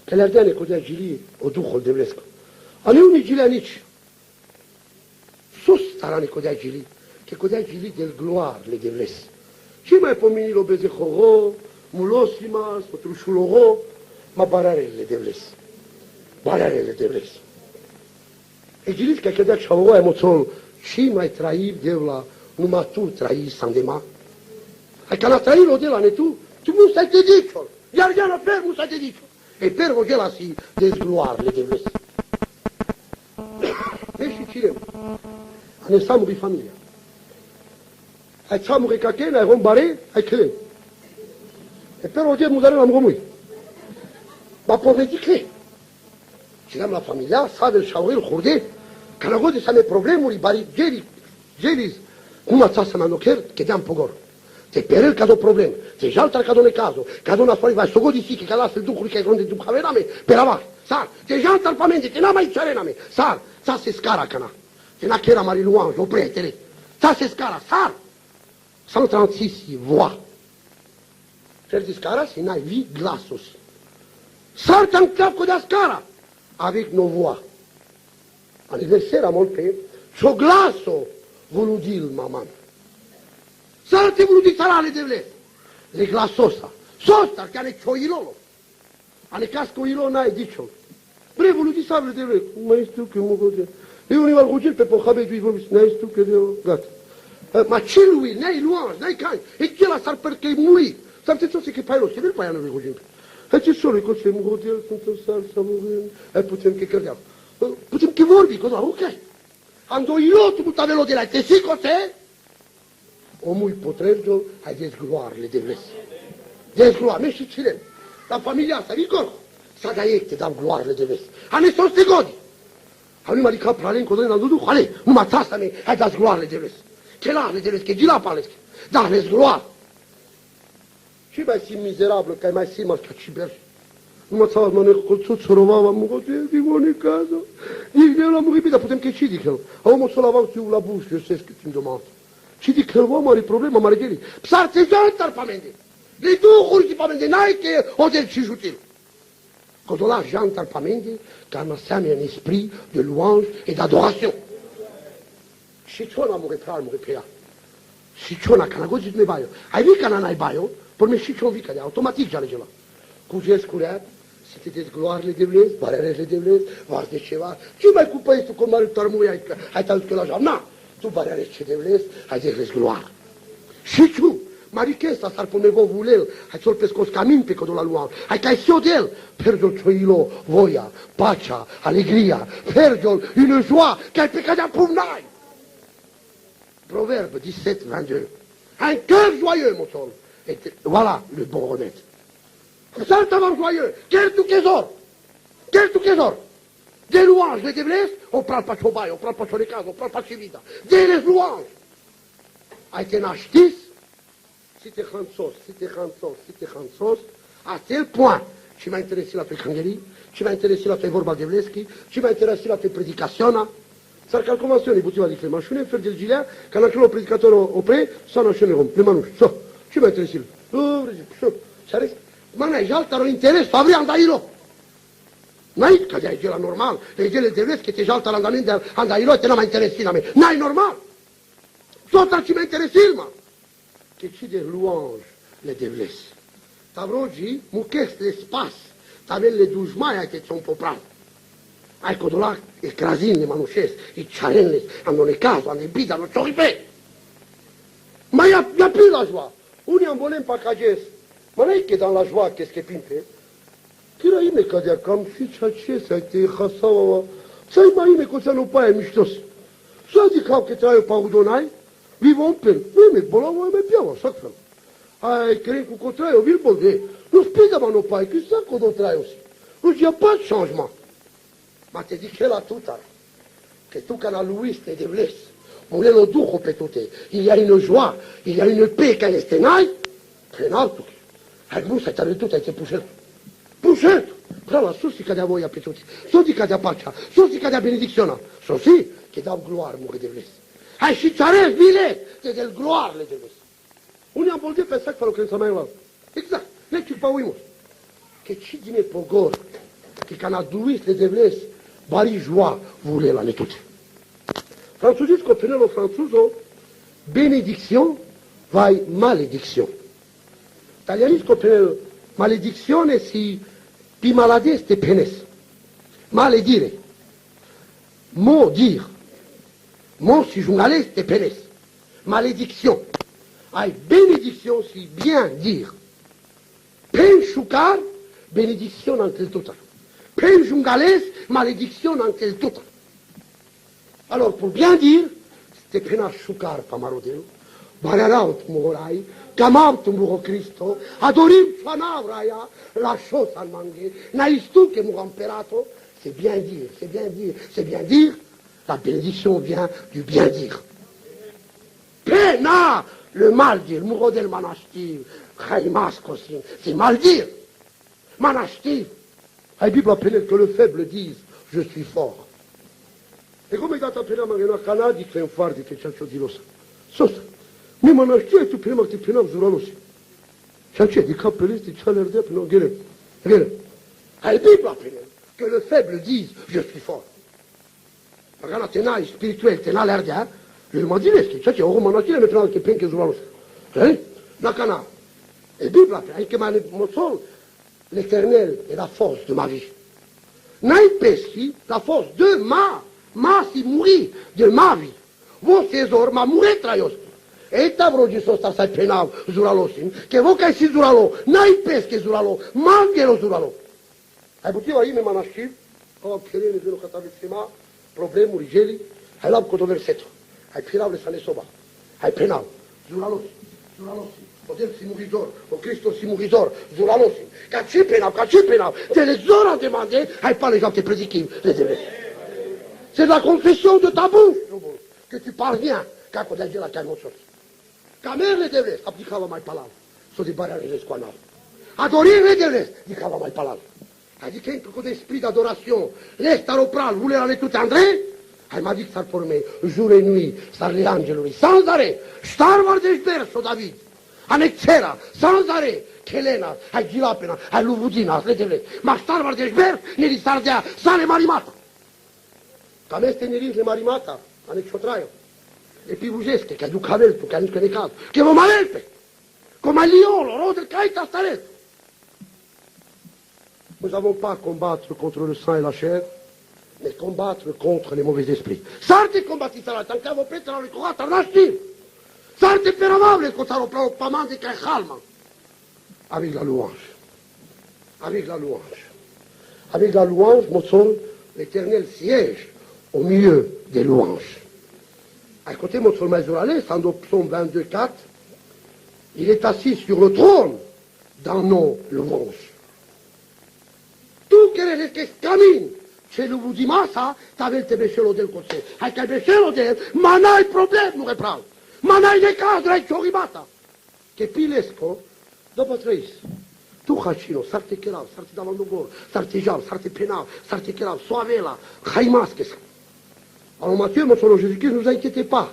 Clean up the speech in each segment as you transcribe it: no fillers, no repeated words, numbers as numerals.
că le-ar dea necodea gilii o Duhul de Vlescu. A ne unii gilea nici. Sus stara necodea gilii, că codea gilii de gloarele de Vles. Și mai pomenilo beze horo, mulosima, spătrușuloro, ma bararele de Vles. Bararele de Vles. E giliți că cădea și au emoționul și mai trăi de la numai tu trăi sandema. Hai că n-a trăit-o de la ne tu nu stai te dici-o. Iar ea la per nu stai te dici-o. E per o de la si dezgloarele de Vles. E și cine? A ne samuri familia. Hai samuri ca chene, ai rombare, hai chene. E per o de muzare la mromui. Ma povedi che? Și la familia, Savel și Aurel Hurde, că la gode să ne problemuri, bari, gelis, cum ați să mă nocher, chedeam pogor. Te perel ca do problem, te jaltar ca do necazo, ca do nasoli vai sogodi siki, ca lasă duhului ca ronde du havename, pe la sar, te jaltar pamente, te n-a mai cerename, sar, ța se scara cana, te n-a chera mari luanj, o prietele, ța se scara, sar, să nu transisi voa. Certi scara, si n-ai vi glasos. Sar te-am cap cu de scara. Avec nos voix. Anniversaire à mon père, ce glaço, vous nous dites, maman. Ça, c'est vous nous dites, ça là, les dévelés. Les glaços, ça. Sosta, qui a les choilolo. A les cascoilo, n'a dit chose. Bref, vous nous dites ça, les dévelés. Mais c'est tout que mon côté. Et on y va le routier, peut pas raber du vol, c'est tout que de gâte. Ma chilui, n'a louange, n'a cagne. Et qui la sarpe perché mouille. Ça me fait ça, c'est que pas l'eau, c'est le païen, le routier. Ce sono i cose mugodel, sunt salsa mugodel, putem che crediamo. Putem che vorbi, cosa? Ok. Ando io tu butavelo de la te si cose? Omul potrebbe a dezgloarele de Vles. Dezgloare, me și cine? La familia asta, Nicolo. Sa da ecte, dam gloarele de Vles. A ne sos te godi. A lui marica pralen codone na dudu, ale, numai țasta me, hai dați gloarele de Vles. Ce la de Vles, che gila palesc. Da, le zgloare. Și mai simt mizerabil, că ai mai simt ca ciber. Nu mă țaua, mă necolțut, să rovava, mă gote, digo, ne cază. Nici de la mă dar putem că și dic el. Au mă să l-avam tu la buș, eu știu că timp de mă. Și dic el, mare problema, mare geli. Psar te jantar pamende. Le duhuri și pamende, n-ai că o del și jutil. Quand on a jantar pamende, car mă seamă un esprit de louange et d'adoration. Și ce n-am reprat, mă reprea. Și ce n-a, că n-a găsit ne baio. Ai văzut că n-ai baio? Por me și ce-o vică de automatic já legea. Cu gescurea, să te dezgloarele de Vles, barerele de Vles, vas de ceva. Ce mai cu păitul cu mare tarmui, hai te-al că la jam. Na, tu barere ce de Vles, hai de dezgloar. Și tu, marichesta s-ar pune vovulel, hai să-l pescos camin pe codul la luam. Hai ca-i siodel, pergiol cioilo, voia, pacea, alegria, pergiol, une joie, că-ai pe cadea pumnai. Proverbe 17-22. Un cœur joyeux, mon sol. Et voilà le bon remède. Ça, ça va joyeux. Quel tout trésor. Quel tout trésor. Des louanges, les déblesses, on prend pas son bail, on prend pas son écase, on prend pas ses vidas. Des les louanges. A été n'achetis, c'était Hansos, à tel point, și m-a interesat la pe Cangherii, și m-a interesat la pe vorba de Vleschi, și m-a interesat la pe predicaționa. Țar calcumațiune, butiva di cremașune, fer del gilea, ca la celor predicatori opre, să nașune rom, plemanuș, so. Ce mai trebuie să-l? Șaresc? Ma n-ai jaltar interes, fabriam da ilo. N-ai, că de-ai la normal, legele de Vles, că te jaltar andament de andailo, te n-a mai interesit la me. N-ai normal. Sota ce mai interesit, ma. Che ci de louange le de Vles. Tavrogi, muchest le spas, tavelle dușmai ai te ți-o popran. Ai codola, e crazin, le manușesc, e ciarenles, hanno ne caso, hanno ne bida, non so ripe. Ma ia più la joie. Unii am volem pacages. Ma n-ai che dans la joie qu'est-ce che pimpe? Kira ime cadea cam și ce să te hasaua. Să-i mai ime cu să nu paie miștos. Să zic că traiu paudonai, vivon pen. Ime bolava ime piava, sac fel. Ai crei cu contraio, vil bolde. Nu spida ma nu paie, că să cu do traiu si. Nu c'è pas de changement. Ma te dic el la tutar. Che tu ca la luiste de Vles. Volelo duho pe tute. Il y a une joie, il y a une paix ca este n-ai. Prenaltul. Hai nu să te arătut, ai te pușet. Pușet! Brava, sus ca de-a voia pe tuti. Sus ca de-a pacea. Sus ca de-a benedicționa. Sosi, che dau gloar mugă de Vles. Hai și țaresc, bine, te del gloarele de Vles. Unii am vorbit pe sac, fără că să mai luau. Exact, neci pa uimos. Che ci dine pogor, che canadduis le devles, bari joie, voulez la tutte. Francesisco penelo franzuso, benediction, vai malediction. Italianisco penelo maledizione si pi maladeste penes. Maledire. Mot dire. Mot si journaliste penes. Malédiction. Ai bénédiction si bien dire. Pen chucar, bénédiction en tel total. Pen jungales, malédiction en tel total. Alors pour bien dire, c'était pena chucar pamarodelo. Bararaut murai, gamam tumuro Cristo, adorim fanavraia, la chose al mangue, naïstou que mou imperato, c'est bien dire, c'est bien dire, c'est bien dire, la bénédiction vient du bien dire. Pena, le mal dire, muro del manastiv, chaimas kosin, c'est mal dire. Manastiv. La Bible appelle que le faible dise, je suis fort. E come è dato appena a Cana, di che un fardi che c'è di lo sa. Sosa. Mi manastiv e tu prima che ti prima zuralosi. C'è di cappellisti, c'è l'erde, non ghere. La Bible appelle que le faible dise, je suis fort. Magari tenai spirituel, tenai l'erde, le madileschi, c'è un manastiv e metterà anche penche zuralosi. La Cana. Et Bible appelle que mon sol, l'éternel est la force de ma vie. Naïpeschi, la force de ma si mourir de ma vie. Vos trésors m'a mourir traios. Et t'avrogi sosta sai penav zuralosim, che voca si zuralo, naïpeschi zuralo, mangelo zuralo. Ai putiva ime manaschiv, o pcherene velo catavissima, problemul rigeli, ai lab coto versetto, ai pirav le sane soba, ai penav, zuralosim, zuralosim. Potem si mouridor, o Cristo si mouridor, zuralosim. Ca ce penav, te les ora demandé, ai pas les gens qui prédiquent, les devés. C'est la confession de ta bouche que tu parviens, ca coda de la caimosos. Ca mer les devés, applicava mai palav, so di barare les squanal. Adorir les devés, dicava mai palav. A dit qu'un coup d'esprit d'adoration, l'est aropral, voulait aller tout André, elle m'a dit que ça pour moi, jour et nuit, star les angeluri, sans arrêt, star vardeș verso David. Anexera, sans arrêt, Chelena, ai Gilapena, ai Luvudina, letele, ma starvar de șber, neri sardea, sale marimata. Cam este neris le marimata, anexotraio. E pivusesche, che aduc aveltu, che aduc necat, che vom avelpe, come a liolo, rode caita staret. Nous n'avons pas à combattre contre le sang et la chair, mais combattre contre les mauvais esprits. Sarte combattitela, tant qu'à vos petra le corat, arnastiv. Sarte peravable, quand ça reprend pas mal de calma. Avec la louange. Avec la louange. Avec la louange, mon son, l'Éternel siège au milieu des louanges. À côté, mon son Maïzouralé, dans psaume 22, 4, il est assis sur le trône dans nos louanges. Tout quel que camine chez le Boudimasa, t'avais le béchelo del côté. Avec le béchelo del, manai problème, nous reprend. Manai de cadre, ai cioribata. Che pilesco, dopo treis. Tu hacino, sarte chelav, sarte davandogor, sarte jal, sarte penav, sarte chelav, soavela, haimasques. Alors Matthieu, mon son Jésus-Christ, ne vous inquiétez pas.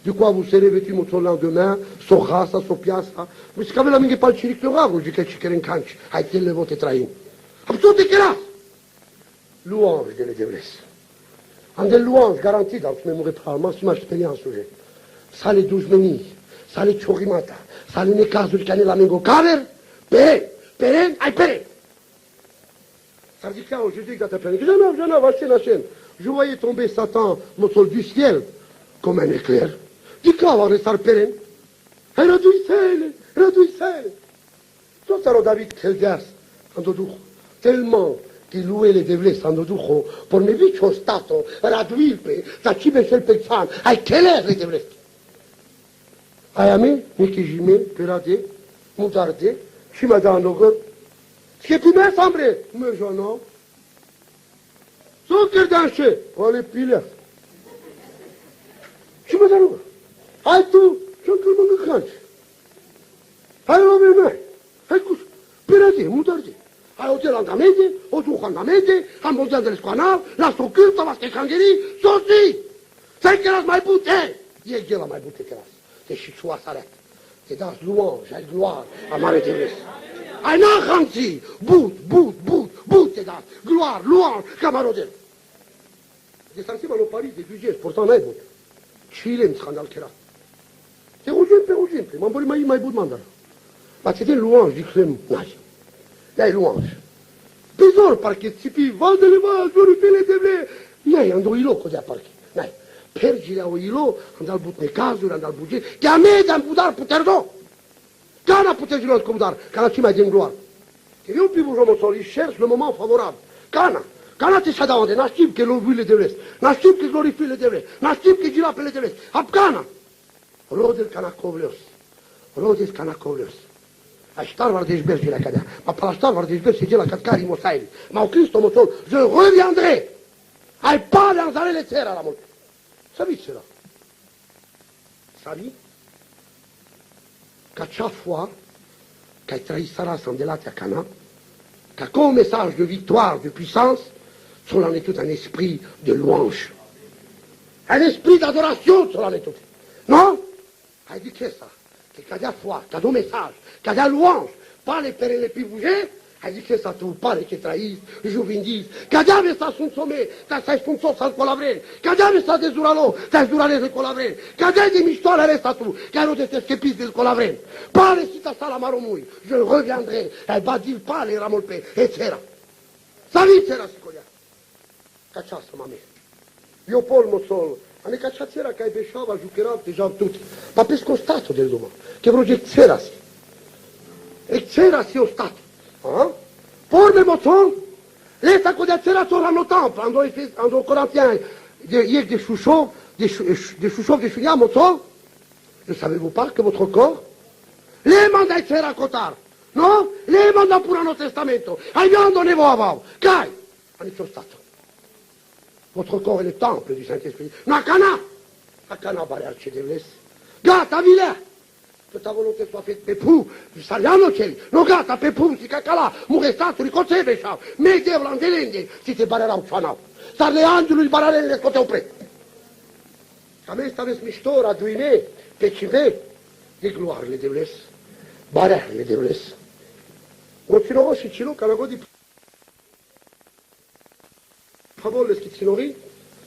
De quoi vous serez vêtu mon son lendemain, son raça, son piasa. Mais c'est quand même la mingue pas le chiric de rave, vous dites que tu keren canch, hai tel le vote trahin. Am tout est là. Louange de l'Église. En des louanges garanties dans ce mémoire par massima expérience sujet. Ça les 12 meni, ça les chorimata, ça les necas du canel amengo caver, peren, ai peren. Ça dit là, Jésus quand t'appelle, j'en ai, vaché la chaîne. Je voyais tomber Satan, mon sol du ciel, comme un éclair. Dis quoi, va rester peren. Et réduisez. Tout ça, David, quel gars, en dodou. Tellement che lui le devle stanno duco, per me viccio stato, radvilpe, da cibe c'è il pezzano, ai che le devle. Ai a me, mi che jime, per ade, mutarde, ci ma danno che, che più me sembre, me jono, so che danse, o le pile. Ci ma danno, ai tu, c'è che non mi canci. Ai lo me, ai cus, per ade, mutarde. Ai o la andamete, o tu andamete, am văzut de scoanal, la stocurtă, la stecangherii, sosi! Sai că mai bute! E gela mai bute că las. Te și ciua saret. Te dați louange, ai gloire, a mare de res. Ai n-a hanții, but, te da Seigneur, gloire, louange, camarodel. Des sentiments au Paris, des budgets, pourtant, là, Chile, scandale qui est là. C'est rouge, mais m'emboli maï bout de mandala. Bah, c'était une louange, du crème, nage. Là, une louange. Bizarre, parce que si tu vas de l'Éva, je lui fais les déblés. Nai, andò ilo, così a parchi. Nai, pergi la ilo, andò al butne caso, andò al budget, che a me da budar puterdo. Cana putergi lo scomodar, cana ci mai di gloire. Che io più buono solo, il cherche le moment favorable. Cana ti sa davanti, n'a stip che lo vuole le déblés, n'a stip che glorifie le déblés, n'a stip che gira per le déblés. Ap cana. Rodel cana kovlios. Rodel cana kovlios. A star var des bergi la cada. Ma par la star var des bergi la catcari mosaili. Ma au Christ motol, je reviendrai. Ai pas dans les terres à la molte. Savez cela? Savez? Qu'à chaque fois qu'elle trahissera son délat à Cana, qu'à comme message de victoire, de puissance, cela est tout un esprit de louange. Un esprit d'adoration, cela est tout. Non? Elle dit que ça? Que cada fois, cada message, cada louange, pas les pères et les plus bouger, elle dit que ça tout, pas les qui trahissent, juvindis, cada vez ça son sommet, t'as ça son sos al colavrel, cada vez ça des uralo, t'as urales del colavrel, cada des mistoles resta tout, car de tes képis del colavrel, pas les citas à la maromouille, je reviendrai, elle va dire pas les ramolpé, etc. Ça vite, c'est la sicolia. Cacciasso, mamma. Io polmo solo. A ne cacciazzera che pesciava, giucherà, già tutti. Ma per scostato del domani, che progezzerasi. E c'erasi o stato. Pour le moton, les accodazzera sur le temple, en Corinthiens, hier des chouchons, des chouchons, moton. Ne savez-vous pas que votre corps, les mandats c'era cotar, non? Les mandats pour un testamento, abbiamo ne voavao, cai, a stato. Votre corps est le temple du Saint-Esprit. Non, a Cana, bararci devles. Gata, vile. Que ta volonté soit faite, Pepou, saliamo cieli. Non, gata, Pepou, si cacala, muore stato, riconseve, ciao. Me devo l'angelende, si te barerà un fanao. Star le angeli, il barare le scote un pre. A me staves mistora, duine, pecive, di gloire le devles. Barar le devles. Continuerò si ci lo calago di favore schizzinori,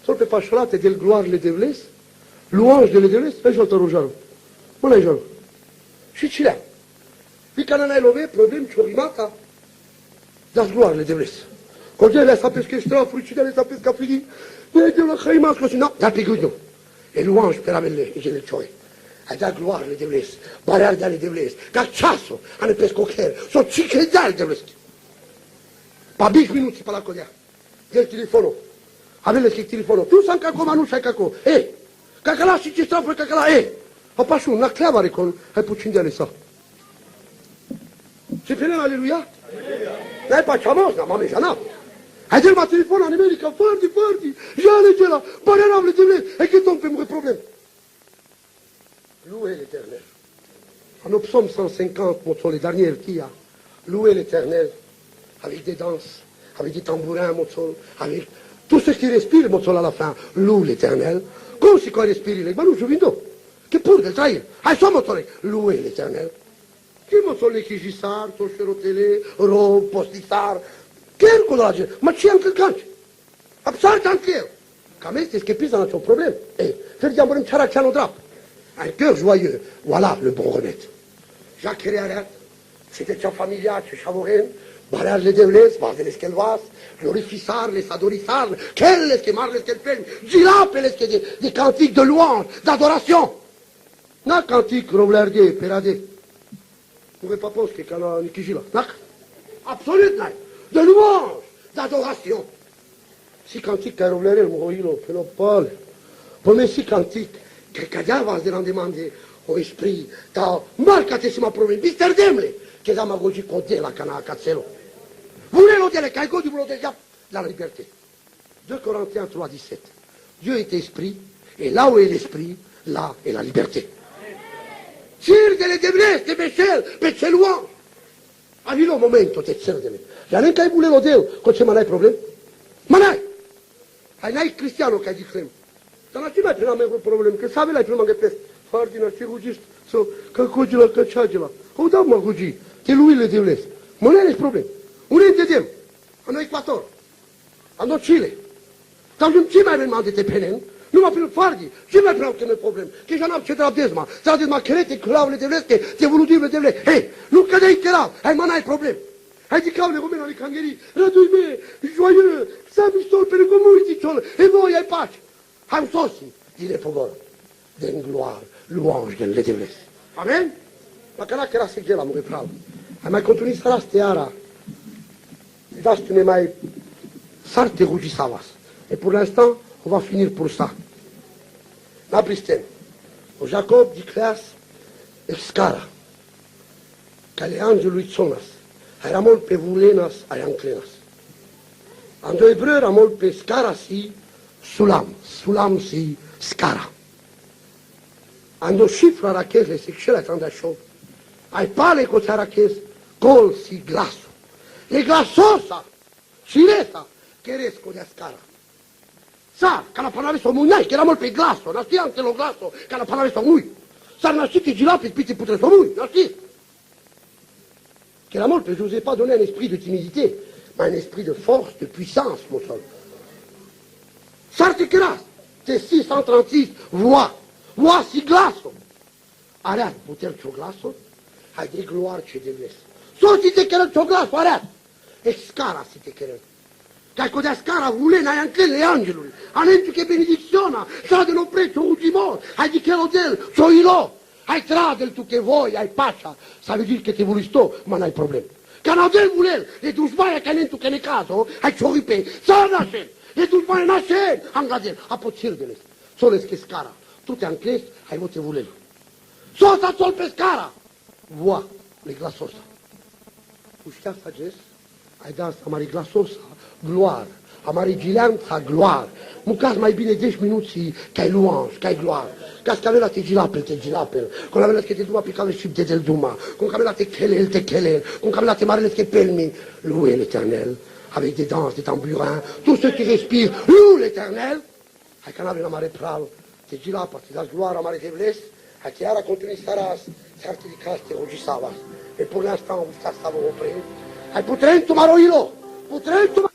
solo per pasciolate del gloire le devles, louange de le devles, e j'entends rojaro. Non è giorno. Și ci l'ha. Pica non hai love, problem ci-o rimata, das gloire le devles. Cogè le sapes che strafuri, ci le sapes ca fini, e de la haima così, no, da piguglio. E louange per avelle, e le cioi. Ai da gloire le devles, barar da le devles, cacciasso, ane pescocher, so ciche da le devles. Pa 10 minuti pa la codea. Del telefono, avele che telefono, tu san caco, ma non sai caco, cacala si ci sta fuori cacala, ho passato una clavare con, hai puccin di sa. Si finirà, alleluia? Lei facciamo, ma mi sa no. Hai del ma telefono in America, forti, già leggera, parlerà le tele, e che ton fais problème. Louez l'Éternel. En psaume 150, mon les derniers qui a, louez l'Éternel, avec des danses, avec des tambourins, avec tout ce qui respire, à la fin, loue l'Éternel. Come si respiri le manu giuvindo? Che pure del traire. Hai suo motore, louez l'Éternel. Che motore che gisar, toscerotele, ro, postisar, che è quello la gente? Ma c'è anche il cancio. Absarta anche io. Ca me stai schiepisa, non c'è un problema. Ferdiamo in ciaracciano drap. Un cœur joyeux, voilà le bon remède. Jacques Réaret, c'était sa familia, ce chavoren, barar le devles, les kelvas, glorifisar, les adorisar, quelles que marles qu'elles prennent, girapeles que des cantiques de louange, d'adoration. Na cantique roblardier, perade. Vous ne pas penser que quand on est là. Nak. Absolument, de louange, d'adoration. Si cantique qu'un roblardier, le moïlo, fait le pôle. Pour mes si cantique, che cagava de demande o esprit, ta marcatissima problemi, Mister Demle, che da magogi codè la cana a cazzelo. Voulez dire che il voulait déjà la liberté. 2 Corinthiens 3, 17. Dieu est esprit, et là où est l'esprit, là est la liberté. Sir delle deblesse, de Michel, per louange. Avilo un momento, te cerdele. Ja neanche ai volevo Dio, con c'è ma n'hai problemi? Ma n'hai! Hai n'hai cristiano che hai di creme. Dar la ce mai prima mai problem, că sabe la prima că pe foarte na chirurgist so că cogila că chagila. O da mă gugi, te luile de les. Mă n-ai problem. Unde te dem? în Ecuador, în Chile. Dar nu ce mai avem de tepenen, nu mă prin fardi, ce mai vreau că nu e problem, că já n-am ce de la desma, ți-a desma crete, clavele de vlesche, te evolutivele de vlesche, hei, nu cădei că erau, hai mă, n-ai problem. Hai di cavole come le cangherie, radui me, joyeux, sami stol per il comune ciol, e voi ai pace. Hai un sosi, dire pogor, den gloire, louange den le devles. Amen? Ma carac era se gela, mure pravo. Hai mai continui sara steara. Das tu ne mai sarte rugi savas. Et pour l'instant, on va finir pour ça. La Pristène. O Jacob di Cleas Excara. Cale angelui Tsonas. Era mult pe Vulenas, ai Anclenas. Ando ebreu era mult pe Scara si Sulam. Sulam si Scara. Ando cifra rachese si xela tandasho. Ai pale co țarachez, gol si glaso. E glasosa, ciresa, cheresco de Scara. Sa, ca la panaveso mugnai, che era mult pe glaso, nasti anche lo glaso, ca la panaveso mui. Sa nasciti girati, piti putre so mui, nasti. Que la mort, je ne vous ai pas donné un esprit de timidité, mais un esprit de force, de puissance, mon sol. Sartikras, c'est 636 voix. Voix si glaso. Areat, puter ce glaso, hai de gloire ce de vles. So si te querem ce glaso, areat. E scara si te querem. Ca codea scara vulena ai anclele angelului. Anentu che benediziona, sa de non precio ultimo, hai di chelodel, so ilo. Hai tradel tu che vuoi, hai pacea, să veut dire che te voli sto, ma n-ai problem. Ca n-avem vulel, e dușmaia ca nentu che ne caso, hai cioripe, să nașen, e dușmaia nașen, angadel, apo cirdele, soles che scara, tu te ancles, hai vote vulel. Sosa sol pe scara, voa, le glasosa. Puștea sa ges, ai dat amari glasosa, gloare, amari gileanța, gloare. Mucas mai bine 10 minuti ca ai louange, ca ai gloire. Ca scavela te gilapel, con la vela che te duma piccare il de del duma, con camela te kelel, con camela te marele che pelmi, louez l'Éternel, avec des danses, des tambourins, tous ceux qui respirent, louent l'Éternel. Hai canale la mare pral, te gilapa, te das gloire, mare te vles, hai chiara continui staras, certi di caste oggi savas. Et pour l'instant, vous ça va reprendre. Hai putrentum aroilo, putrentum